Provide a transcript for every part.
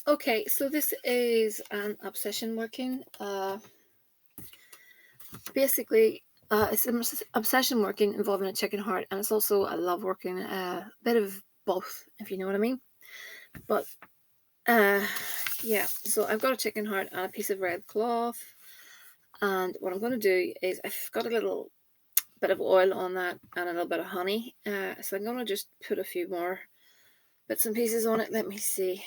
Okay, so this is an obsession working. Basically, it's an obsession working involving a chicken heart, and it's also a love working, a bit of both, if you know what I mean. But yeah, so I've got a chicken heart and a piece of red cloth, and what I'm going to do is I've got a little bit of oil on that and a little bit of honey. So I'm going to just put a few more bits and pieces on it. Let me see.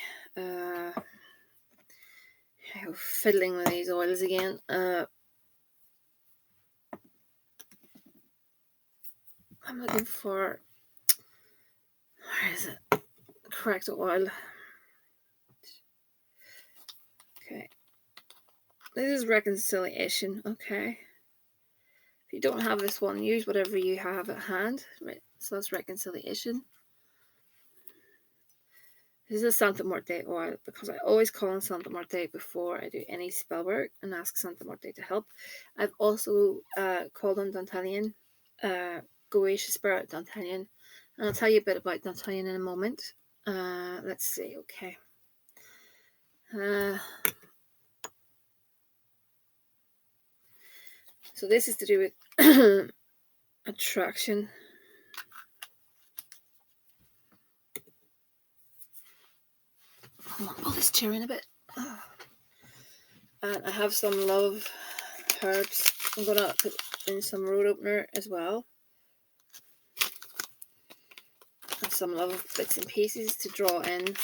Fiddling with these oils again. I'm looking for, where is it? Correct oil. Okay. This is reconciliation. Okay. If you don't have this one, use whatever you have at hand. Right. So that's reconciliation. This is a Santa Muerte oil because I always call on Santa Muerte before I do any spell work and ask Santa Muerte to help. I've also called on Dantalian, Goetia Spirit Dantalian, and I'll tell you a bit about Dantalian in a moment. Let's see, okay. So this is to do with attraction. I'll pull this chair in a bit. And I have some love herbs. I'm going to put in some road opener as well. And some love bits and pieces to draw in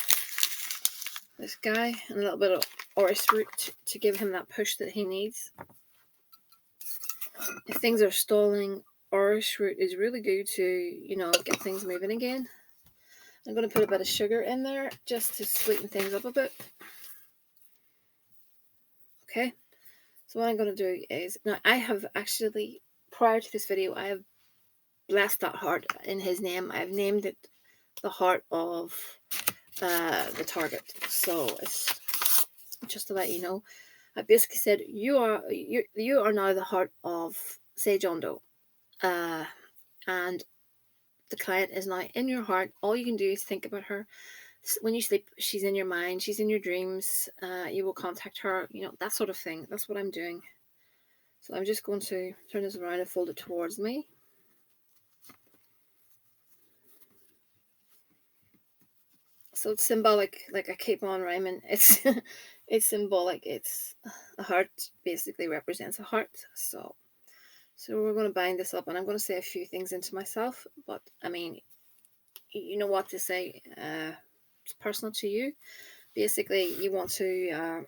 this guy. And a little bit of orris root to give him that push that he needs. If things are stalling, orris root is really good to, get things moving again. I'm going to put a bit of sugar in there just to sweeten things up a bit. Okay, so what I'm going to do is, now I have actually, prior to this video, I have blessed that heart in his name. I've named it the heart of the target. So it's just to let you know. I basically said, you are now the heart of, say, John Doe. And the client is now in your heart. All you can do is think about her. When you sleep, she's in your mind, she's in your dreams. You will contact her, that sort of thing. That's what I'm doing. So I'm just going to turn this around and fold it towards me. So it's symbolic, like I keep on rhyming. It's symbolic. It's a heart basically represents a heart. So we're going to bind this up, and I'm going to say a few things into myself. But I mean, you know what to say. It's personal to you. Basically, you want to.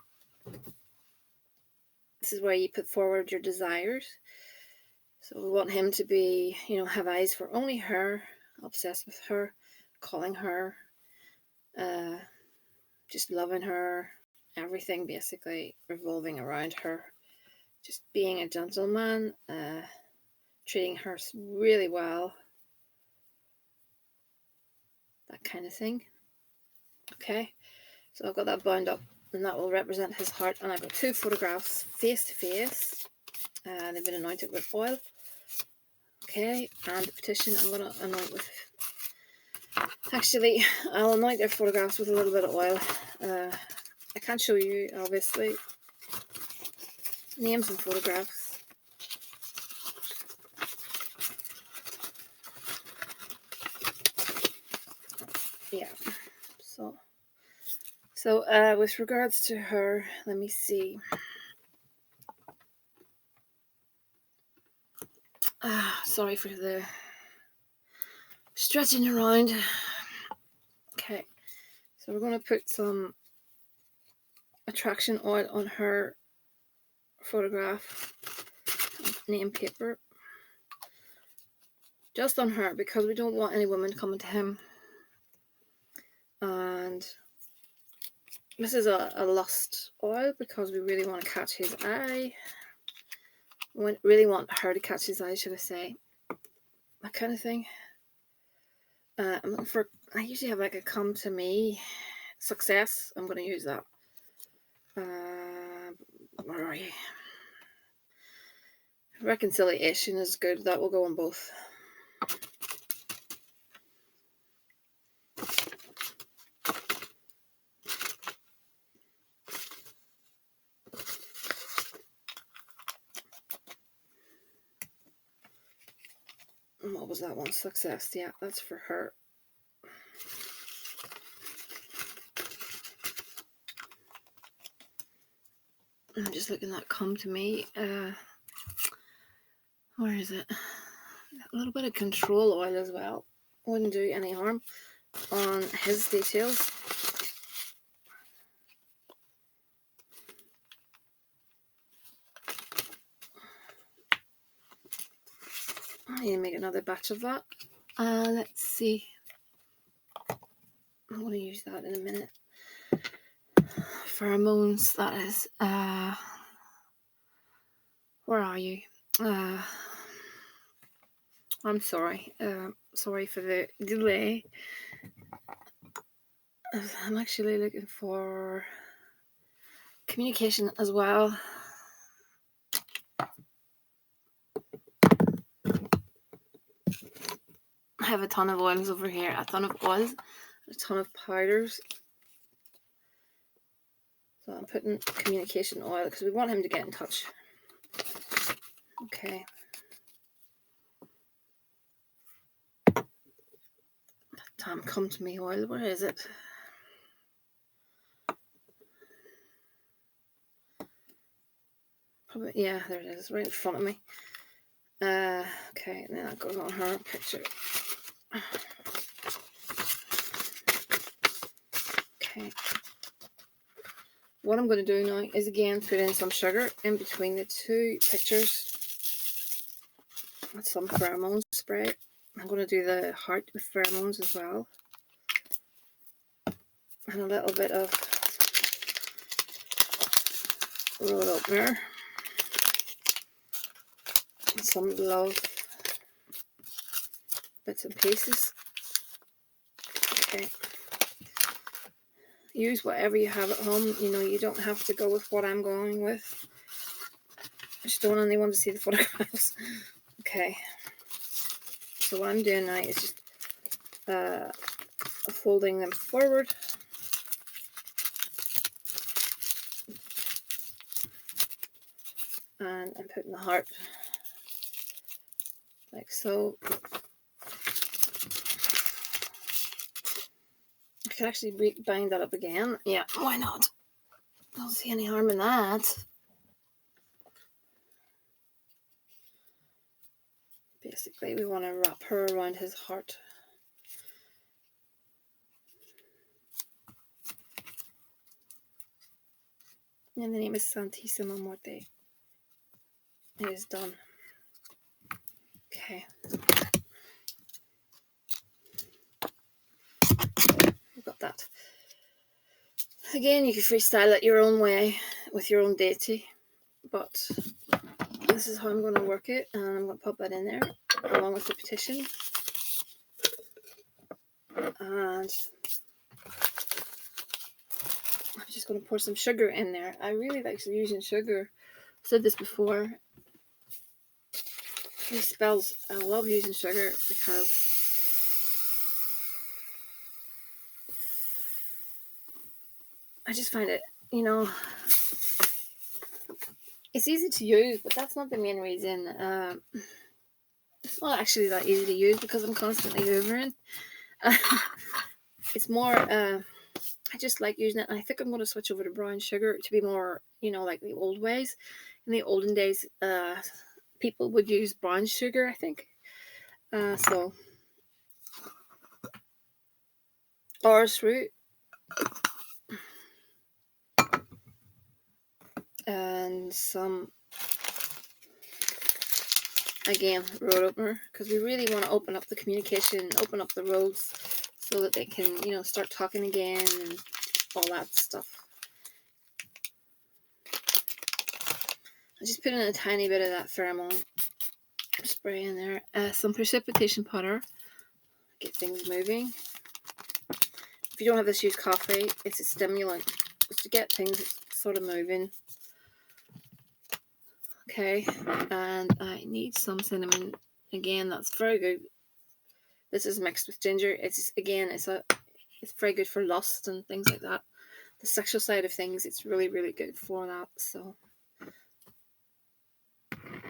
This is where you put forward your desires. So we want him to be, have eyes for only her, obsessed with her, calling her, just loving her, everything basically revolving around her, just being a gentleman, treating her really well, that kind of thing. Okay, so I've got that bound up, and that will represent his heart. And I've got two photographs face to face. They've been anointed with oil. Okay, and the petition I'm going to anoint with. Actually, I'll anoint their photographs with a little bit of oil. I can't show you, obviously, names and photographs. Yeah. So with regards to her, let me see. Sorry for the stretching around. Okay, so we're going to put some attraction oil on her photograph, name paper, just on her, because we don't want any women coming to him. And this is a lust oil because we really want to catch his eye. We really want her to catch his eye, should I say. That kind of thing. I'm looking for, I usually have like a come to me success. I'm going to use that. Where are you? Reconciliation is good. That will go on both. what was that one? Success. Yeah, that's for her. I'm just looking at Come to Me. Where is it? A little bit of control oil as well. Wouldn't do any harm on his details. I need to make another batch of that. Let's see. I'm going to use that in a minute. Pheromones, that is. Where are you? I'm sorry. Sorry for the delay. I'm actually looking for communication as well. I have a ton of oils over here, a ton of oils, a ton of powders. So I'm putting communication oil because we want him to get in touch. Okay. Damn, Come to Me oil. Where is it? Probably, yeah, there it is, right in front of me. Okay, and then that goes on her picture. Okay. What I'm going to do now is again put in some sugar in between the two pictures. With some pheromone spray. I'm going to do the heart with pheromones as well. And a little bit of roll opener. And some love bits and pieces. Okay. Use whatever you have at home. You know, you don't have to go with what I'm going with. I just don't want anyone to see the photographs. Okay. So what I'm doing now is just folding them forward. And I'm putting the heart like so. I could actually bind that up again. Yeah, why not? I don't see any harm in that. Basically, we want to wrap her around his heart. And the name is Santissima Morte. It is done. Okay. We've got that. Again, you can freestyle it your own way with your own deity, but this is how I'm going to work it, and I'm going to pop that in there along with the petition. And I'm just going to pour some sugar in there. I really like using sugar. I've said this before. These spells, I love using sugar because I just find it, you know, it's easy to use, but that's not the main reason. It's not actually that easy to use because I'm constantly hoovering. It's more, I just like using it. And I think I'm going to switch over to brown sugar to be more, you know, like the old ways. In the olden days, people would use brown sugar, I think. So, orris root. And some, again, road opener, because we really want to open up the communication, open up the roads so that they can, you know, start talking again and all that stuff. I just put in a tiny bit of that pheromone spray in there. Some precipitation powder, get things moving. If you don't have this, use coffee. It's a stimulant, just to get things sort of moving. Okay, and I need some cinnamon. Again, that's very good. This is mixed with ginger. It's very good for lust and things like that. The sexual side of things, it's really, really good for that. So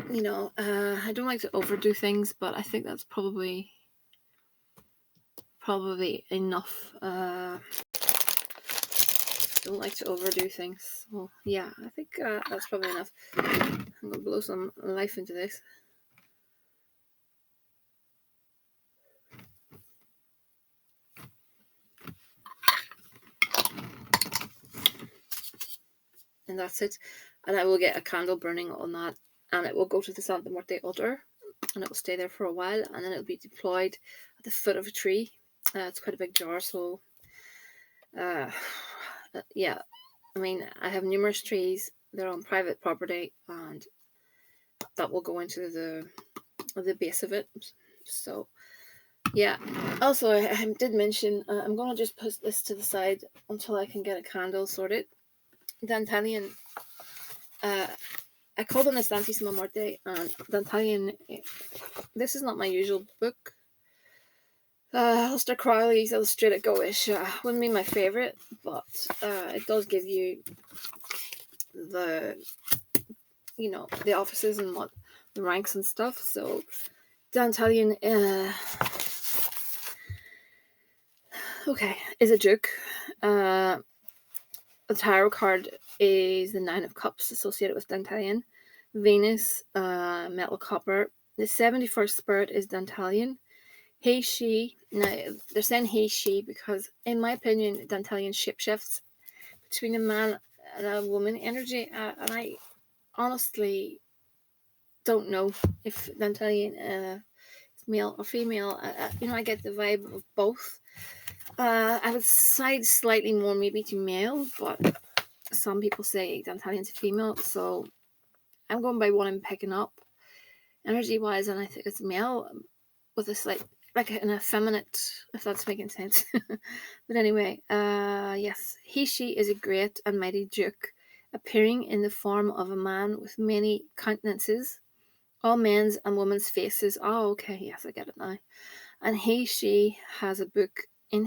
I don't like to overdo things, but I think that's probably enough. Don't like to overdo things. Well, yeah, I think that's probably enough. I'm gonna blow some life into this. And that's it. And I will get a candle burning on that, and it will go to the Santa Muerte altar, and it will stay there for a while, and then it'll be deployed at the foot of a tree. It's quite a big jar, so yeah. I mean, I have numerous trees. They're on private property, and that will go into the base of it. So yeah. Also, I did mention I'm gonna just put this to the side until I can get a candle sorted. Dantalian. I called on the Santissima Morte, and Dantalian. This is not my usual book. Aleister Crowley's Illustrated Go-ish wouldn't be my favourite, but it does give you the the offices and what the ranks and stuff. So Dantalian is a duke. The tarot card is the Nine of Cups associated with Dantalian. Venus, metal copper. The 71st spirit is Dantalian. He, she. Now, they're saying he, she because, in my opinion, Dantalian shapeshifts between a man and a woman energy. And I honestly don't know if Dantalian is male or female. I get the vibe of both. I would side slightly more maybe to male, but some people say Dantalian's a female, so I'm going by what I'm picking up energy wise, and I think it's male with a slight, like an effeminate, if that's making sense. But anyway, yes, he, she is a great and mighty duke, appearing in the form of a man with many countenances, all men's and women's faces. Oh, okay, yes, I get it now. And he, she has a book in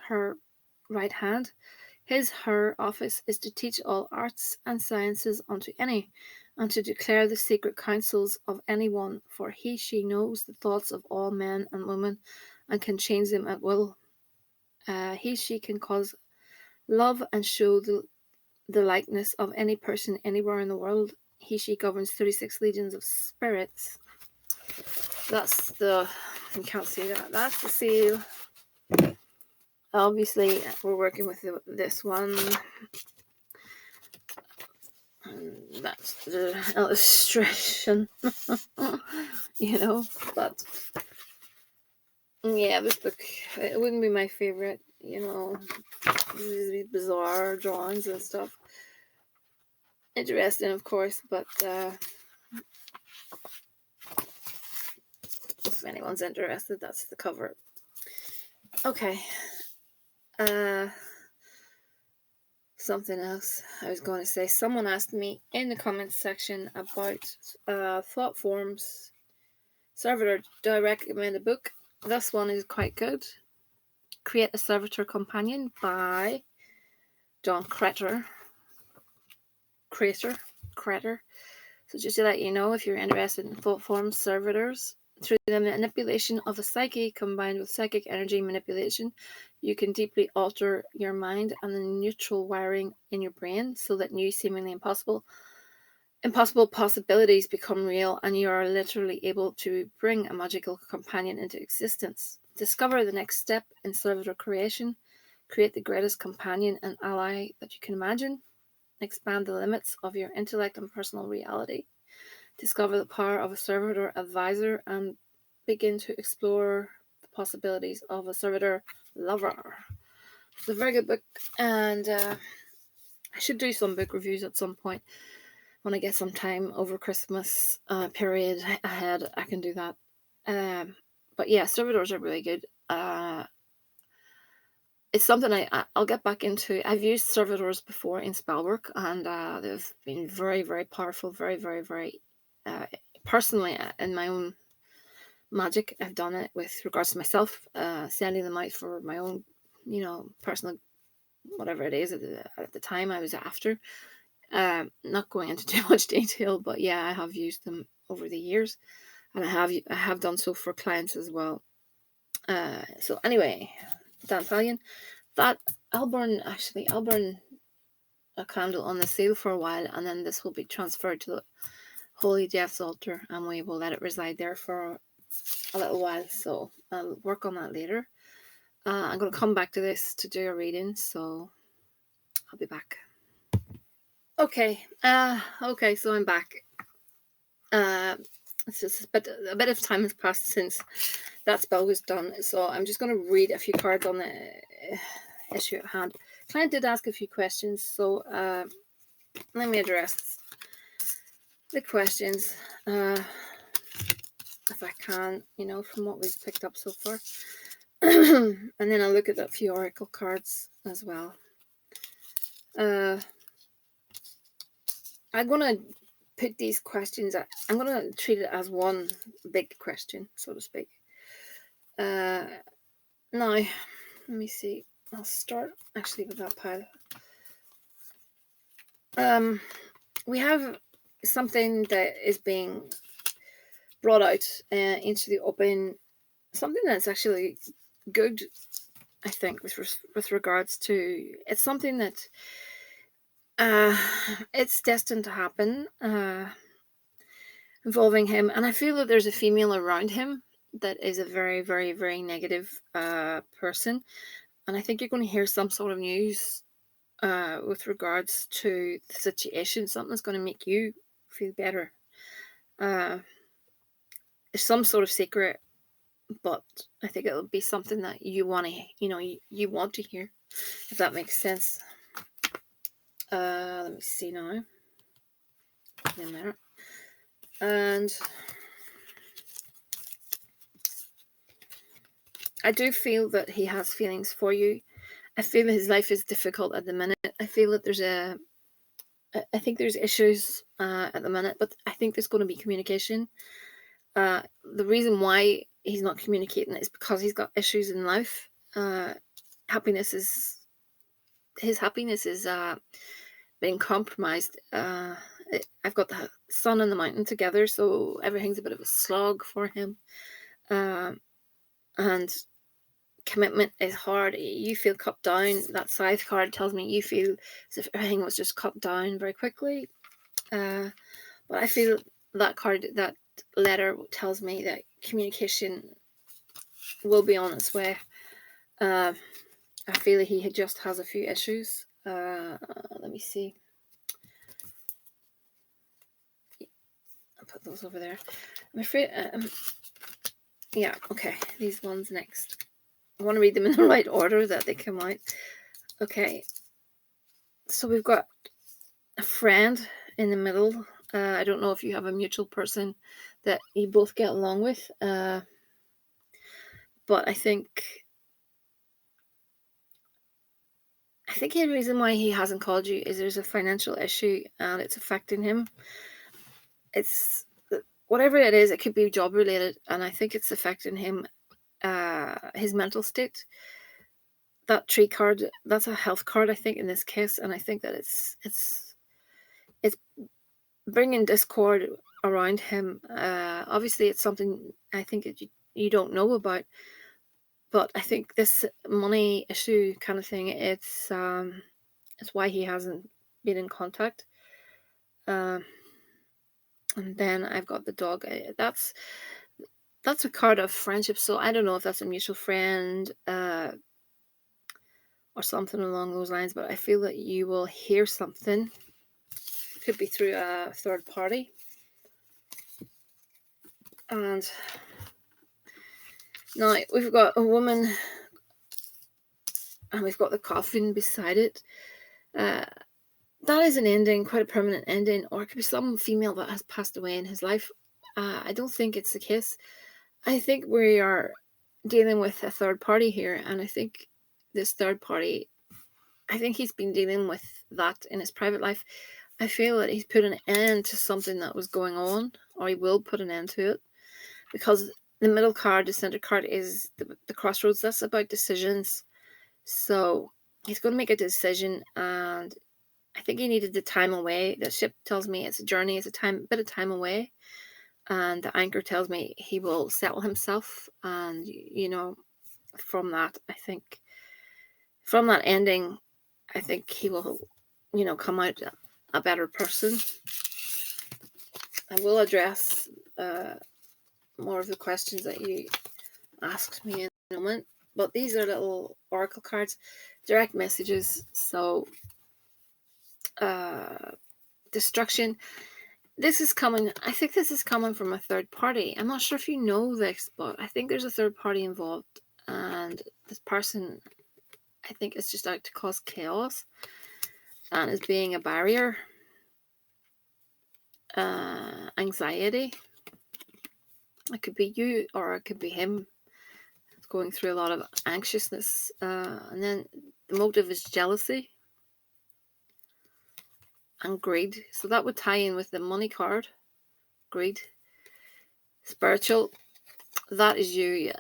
her right hand. Her office is to teach all arts and sciences unto any, and to declare the secret counsels of any one, for he, she knows the thoughts of all men and women, and can change them at will. He, she can cause love and show the likeness of any person anywhere in the world. He, she governs 36 legions of spirits. That's you can't see that. That's the seal. Obviously, we're working with this one. And that's the illustration. But yeah, this book, it wouldn't be my favorite, these bizarre drawings and stuff. Interesting, of course, but if anyone's interested, that's the cover. Okay. Something else I was going to say. Someone asked me in the comments section about thought forms. Servitor, do I recommend a book? This one is quite good. Create a Servitor Companion by John Crater. So just to let you know, if you're interested in thought forms, servitors, through the manipulation of the psyche combined with psychic energy manipulation, you can deeply alter your mind and the neutral wiring in your brain so that new seemingly impossible possibilities become real, and you are literally able to bring a magical companion into existence. Discover the next step in servitor creation. Create the greatest companion and ally that you can imagine. Expand the limits of your intellect and personal reality. Discover the power of a servitor advisor and begin to explore the possibilities of a servitor lover. It's a very good book, and I should do some book reviews at some point. When I get some time over Christmas period ahead, I can do that. But yeah, servitors are really good. It's something I'll get back into. I've used servitors before in spell work, and they've been very, very powerful, very, very, very personally in my own magic. I've done it with regards to myself, sending them out for my own, personal, whatever it is at the time I was after. Not going into too much detail, but yeah, I have used them over the years, and I have done so for clients as well. So anyway, Dan Fallion, that I'll burn a candle on the seal for a while, and then this will be transferred to the Holy Death's altar, and we will let it reside there for a little while. So I'll work on that later. I'm going to come back to this to do a reading, so I'll be back. Okay, so I'm back. It's just a bit of time has passed since that spell was done, so I'm just going to read a few cards on the issue at hand. Client did ask a few questions, so let me address the questions if I can, from what we've picked up so far. And then I'll look at a few oracle cards as well. I'm going to put these questions, I'm going to treat it as one big question, so to speak. Now, let me see. I'll start actually with that pile. We have something that is being brought out into the open, something that's actually good, I think, with regards to, it's something that it's destined to happen involving him, and I feel that there's a female around him that is a very, very, very negative person, and I think you're going to hear some sort of news with regards to the situation. Something's going to make you feel better. It's some sort of secret, but I think it'll be something that you want to, you want to hear, if that makes sense. Let me see now. In there. And I do feel that he has feelings for you. I feel that his life is difficult at the minute. I feel that I think there's issues at the minute, but I think there's going to be communication. The reason why he's not communicating is because he's got issues in life. His happiness is being compromised. I've got the sun and the mountain together, so everything's a bit of a slog for him. And commitment is hard. You feel cut down. That scythe card tells me you feel as if everything was just cut down very quickly. But I feel that letter tells me that communication will be on its way. I feel that he just has a few issues. Let me see. I'll put those over there. I'm afraid. Yeah, okay. These ones next. I want to read them in the right order that they come out. Okay. So we've got a friend in the middle. I don't know if you have a mutual person that you both get along with. But I think the reason why he hasn't called you is there's a financial issue and it's affecting him. It's whatever it is, it could be job related, and I think it's affecting him, his mental state. That tree card, that's a health card, I think, in this case, and I think that it's bringing discord around him. Obviously, it's something I think that you don't know about, but I think this money issue kind of thing, it's why he hasn't been in contact. And then I've got the dog. That's a card of friendship, so I don't know if that's a mutual friend or something along those lines, but I feel that you will hear something. Could be through a third party. And now we've got a woman, and we've got the coffin beside it. That is an ending, quite a permanent ending, or it could be some female that has passed away in his life. I don't think it's the case. I think we are dealing with a third party here, and I think this third party, I think he's been dealing with that in his private life. I feel that he's put an end to something that was going on, or he will put an end to it, because the middle card, the center card, is the crossroads. That's about decisions. So he's going to make a decision, and I think he needed the time away. The ship tells me it's a journey, it's a bit of time away. and the anchor tells me he will settle himself. And from that, I think, from that ending, I think he will, come out a better person. I will address more of the questions that you asked me in a moment, but these are little oracle cards, direct messages. So destruction, I think this is coming from a third party. I'm not sure if you know this, but I think there's a third party involved, and this person, I think, is just out to cause chaos and is being a barrier. Anxiety, it could be you or it could be him. It's going through a lot of anxiousness, and then the motive is jealousy and greed. So that would tie in with the money card. Greed. Spiritual, that is you.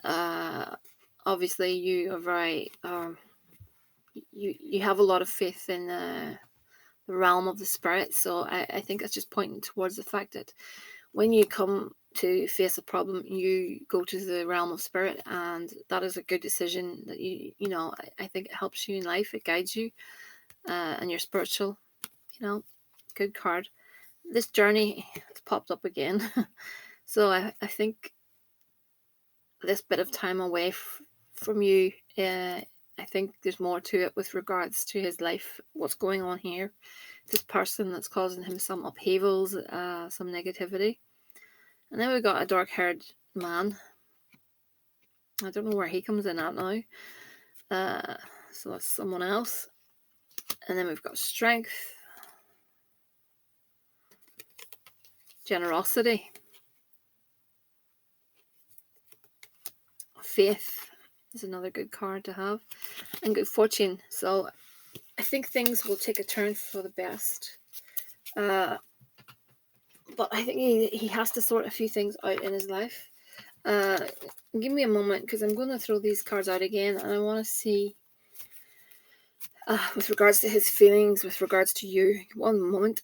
Obviously you are very you have a lot of faith in the realm of the spirit. So I think that's just pointing towards the fact that when you come to face a problem, you go to the realm of spirit, and that is a good decision. That I think it helps you in life. It guides you, and you're spiritual. Good card. This journey has popped up again. So I think this bit of time away from you, I think there's more to it with regards to his life, what's going on here. This person that's causing him some upheavals, some negativity. And then we've got a dark-haired man. I don't know where he comes in at now. So that's someone else. And then we've got strength, generosity, faith is another good card to have, and good fortune. So I think things will take a turn for the best. But I think he has to sort a few things out in his life. Give me a moment, because I'm going to throw these cards out again, and I want to see with regards to his feelings, with regards to you. One moment.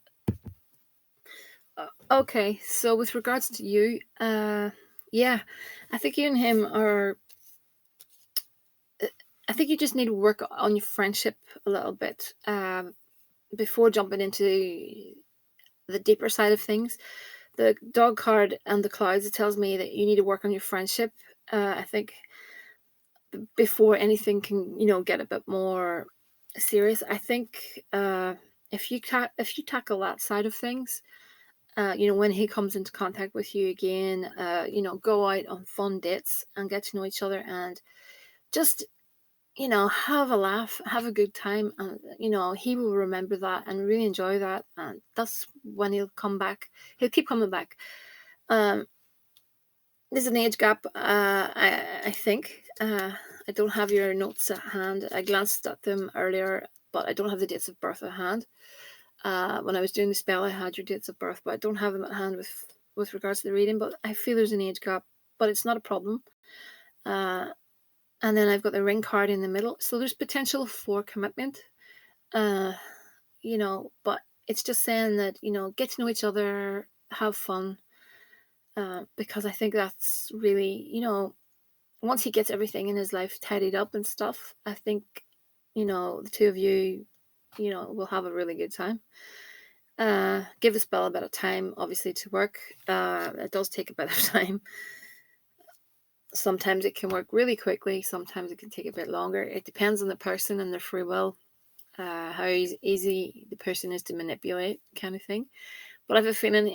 Okay, so with regards to you, yeah, I think you and him are. I think you just need to work on your friendship a little bit before jumping into the deeper side of things. The dog card and the clouds, it tells me that you need to work on your friendship. I think before anything can, get a bit more serious. I think if you tackle that side of things, when he comes into contact with you again, go out on fun dates and get to know each other, and just have a laugh, have a good time, and he will remember that and really enjoy that, and that's when he'll come back. He'll keep coming back. There's an age gap. I think. I don't have your notes at hand. I glanced at them earlier, but I don't have the dates of birth at hand. When I was doing the spell, I had your dates of birth, but I don't have them at hand with regards to the reading. But I feel there's an age gap, but it's not a problem. And then I've got the ring card in the middle, so there's potential for commitment. But it's just saying that get to know each other, have fun, because I think that's really once he gets everything in his life tidied up and stuff, I think the two of you will have a really good time. Give the spell a bit of time, obviously, to work. It does take a bit of time. Sometimes it can work really quickly, sometimes it can take a bit longer. It depends on the person and their free will, how easy the person is to manipulate, kind of thing. But I have a feeling,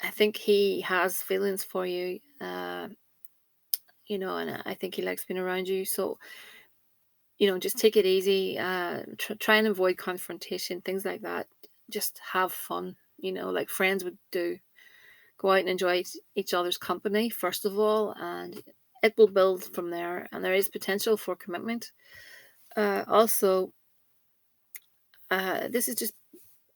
I think he has feelings for you, and I think he likes being around you. So, just take it easy, try and avoid confrontation, things like that. Just have fun, like friends would do. Go out and enjoy each other's company, first of all, and it will build from there. And there is potential for commitment. Also, this is just,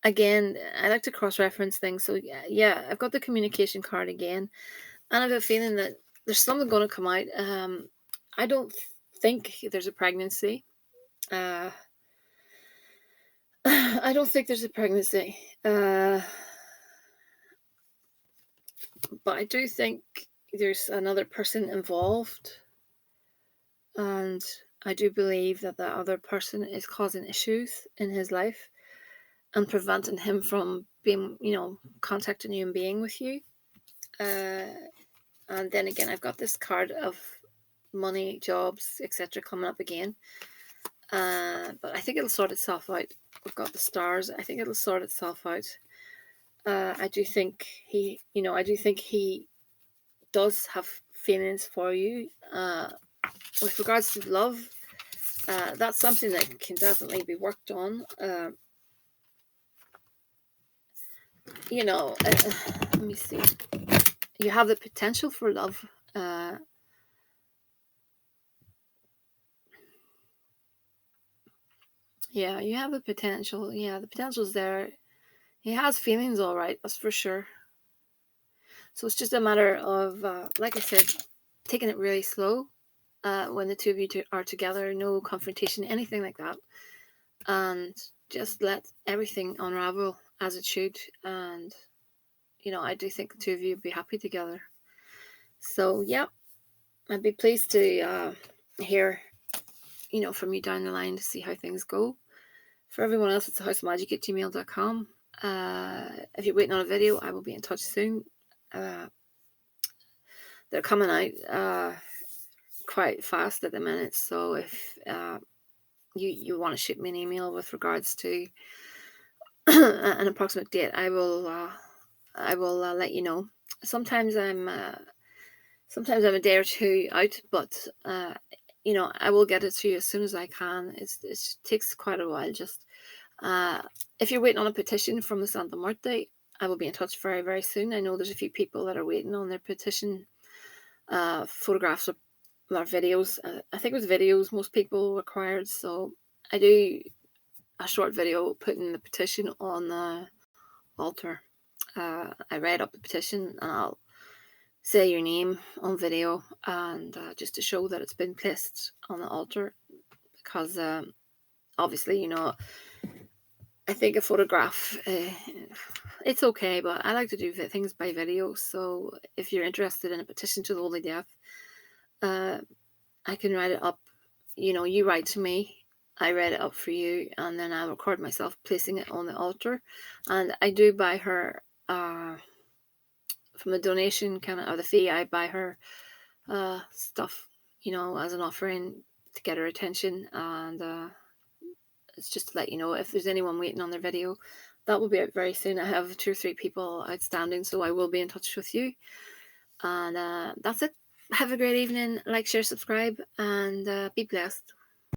again, I like to cross-reference things. So, yeah, I've got the communication card again. And I have a feeling that there's something going to come out. I don't think there's a pregnancy. I don't think there's a pregnancy. But I do think there's another person involved, and I do believe that that other person is causing issues in his life and preventing him from being, contacting you and being with you. And then again, I've got this card of money, jobs, etc. coming up again. But I think it'll sort itself out. We've got the stars. I think it'll sort itself out. I do think he does have feelings for you. With regards to love, that's something that can definitely be worked on. Let me see. You have the potential for love. Yeah, you have the potential. Yeah, the potential's there. He has feelings, all right, that's for sure. So it's just a matter of, like I said, taking it really slow when the two of you are together, no confrontation, anything like that. And just let everything unravel as it should. And, I do think the two of you would be happy together. So, yeah, I'd be pleased to hear, from you down the line to see how things go. For everyone else, it's thehouseofmagick@gmail.com. If you're waiting on a video, I will be in touch soon. They're coming out quite fast at the minute, so if you want to shoot me an email with regards to an approximate date, I will let you know. Sometimes I'm a day or two out, but I will get it to you as soon as I can. It takes quite a while. Just if you're waiting on a petition from the Santa Muerte, I will be in touch very, very soon. I know there's a few people that are waiting on their petition photographs or videos. I think it was videos most people required, so I do a short video putting the petition on the altar. I read up the petition and I'll say your name on video, and just to show that it's been placed on the altar, because obviously, I think a photograph, it's okay, but I like to do things by video. So if you're interested in a petition to the Holy Death, I can write it up. You write to me, I read it up for you, and then I record myself placing it on the altar. And I do buy her, from the donation or the fee, I buy her stuff, as an offering to get her attention. And it's just to let you know if there's anyone waiting on their video. That will be out very soon. I have 2 or 3 people outstanding, so I will be in touch with you. And that's it. Have a great evening. Like, share, subscribe, and be blessed.